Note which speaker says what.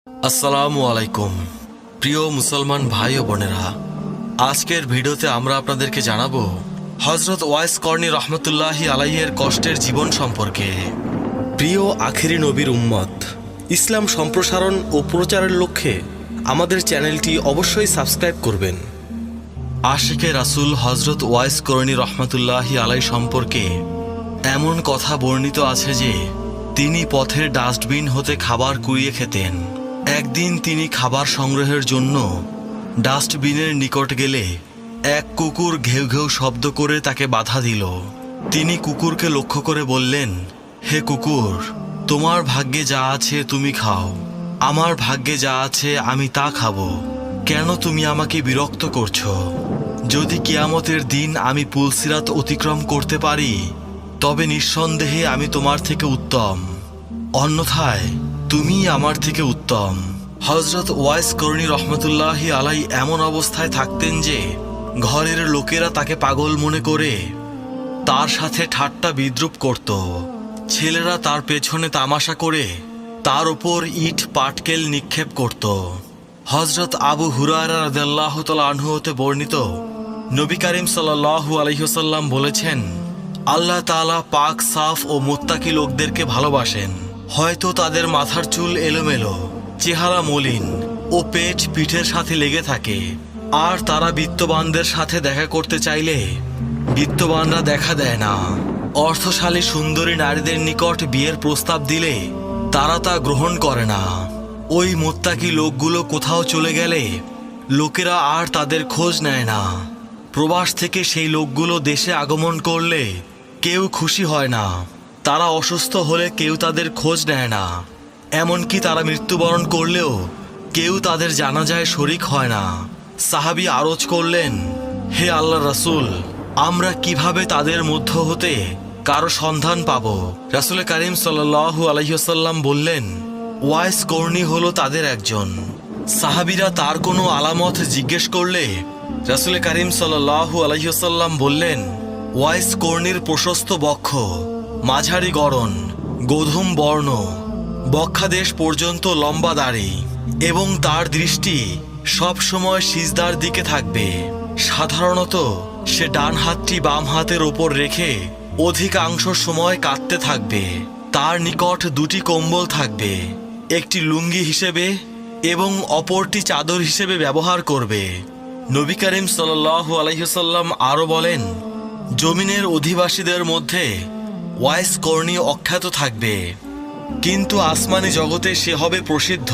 Speaker 1: আসসালামু আলাইকুম প্রিয় মুসলমান ভাই ও বোনেরা, আজকের ভিডিওতে আমরা আপনাদেরকে জানাবো হযরত ওয়াইস করনী রহমতুল্লাহি আলাইহির কষ্টের জীবন সম্পর্কে।
Speaker 2: প্রিয় আখেরি নবীর উম্মত, ইসলাম সম্প্রসারণ ও প্রচারের লক্ষ্যে আমাদের চ্যানেলটি অবশ্যই সাবস্ক্রাইব করবেন।
Speaker 1: আশিকে রাসূল হযরত ওয়াইস করনী রহমতুল্লাহি আলাই সম্পর্কে এমন কথা বর্ণিত আছে যে তিনি পথের ডাস্টবিন হতে খাবার কুড়িয়ে খেতেন। একদিন তিনি খাবার সংগ্রহের জন্য ডাস্টবিনের নিকট গেলে এক কুকুর ঘেউ ঘেউ শব্দ করে তাকে বাধা দিল। তিনি কুকুরকে লক্ষ্য করে বললেন, হে কুকুর, তোমার ভাগ্যে যা আছে তুমি খাও, আমার ভাগ্যে যা আছে আমি তা খাবো। কেন তুমি আমাকে বিরক্ত করছো? যদি কিয়ামতের দিন আমি পুলসিরাত অতিক্রম করতে পারি তবে নিঃসন্দেহে আমি তোমার থেকে উত্তম, অন্যথায় তুমি আমার থেকে উত্তম। হযরত ওয়াইস করনী রহমতুল্লাহি আলাই এমন অবস্থায় থাকতেন যে ঘরের লোকেরা তাকে পাগল মনে করে তার সাথে ঠাট্টা বিদ্রুপ করত। ছেলেরা তার পেছনে তামাশা করে তার উপর ইট পাটকেল নিক্ষেপ করত। হযরত আবু হুরায়রা রাদিয়াল্লাহু তাআলা আনহু হতে বর্ণিত, নবী করিম সাল্লাল্লাহু আলাইহি ওয়াসাল্লাম বলেছেন, আল্লাহ তাআলা পাক সাফ ও মুত্তাকি লোকদেরকে ভালোবাসেন। হয়তো তাদের মাথার চুল এলোমেলো, চেহারা মলিন ও পেট পিঠের সাথে লেগে থাকে, আর তারা বিত্তবানদের সাথে দেখা করতে চাইলে বিত্তবানরা দেখা দেয় না। অর্থশালী সুন্দরী নারীদের নিকট বিয়ের প্রস্তাব দিলে তারা তা গ্রহণ করে না। ওই মুত্তাকি লোকগুলো কোথাও চলে গেলে লোকেরা আর তাদের খোঁজ নেয় না। প্রবাস থেকে সেই লোকগুলো দেশে আগমন করলে কেউ খুশি হয় না। তারা অসুস্থ হলে কেউ তাদের খোঁজ নেয় না। এমনকি তারা মৃত্যুবরণ করলেও কেউ তাদের জানাজায় শরিক হয় না। সাহাবী আরজ করলেন, হে আল্লাহর রাসূল, আমরা কিভাবে তাদের মধ্য হতে কারো সন্ধান পাব? রাসূল করিম সাল্লাল্লাহু আলাইহি ওয়াসাল্লাম বললেন, ওয়াইস করনী হলো তাদের একজন। সাহাবীরা তার কোনো আলামত জিজ্ঞেস করলে রাসূল করিম সাল্লাল্লাহু আলাইহি ওয়াসাল্লাম বললেন, ওয়াইস করনীর প্রশস্ত বক্ষ, মাঝারি গড়ন, গোধূম বর্ণ, বক্ষাদেশ পর্যন্ত লম্বা দাড়ি এবং তার দৃষ্টি সব সময় সিজদার দিকে থাকবে। সাধারণত সে ডান হাতটি বাম হাতের ওপর রেখে অধিকাংশ সময় কাঁদতে থাকবে। তার নিকট দুটি কম্বল থাকবে, একটি লুঙ্গি হিসেবে এবং অপরটি চাদর হিসেবে ব্যবহার করবে। নবী করিম সাল্লাল্লাহু আলাইহি ওয়াসাল্লাম আরও বলেন, জমিনের অধিবাসীদের মধ্যে ওয়াইস করনী অখ্যাত থাকবে, কিন্তু আসমানি জগতে সে হবে প্রসিদ্ধ।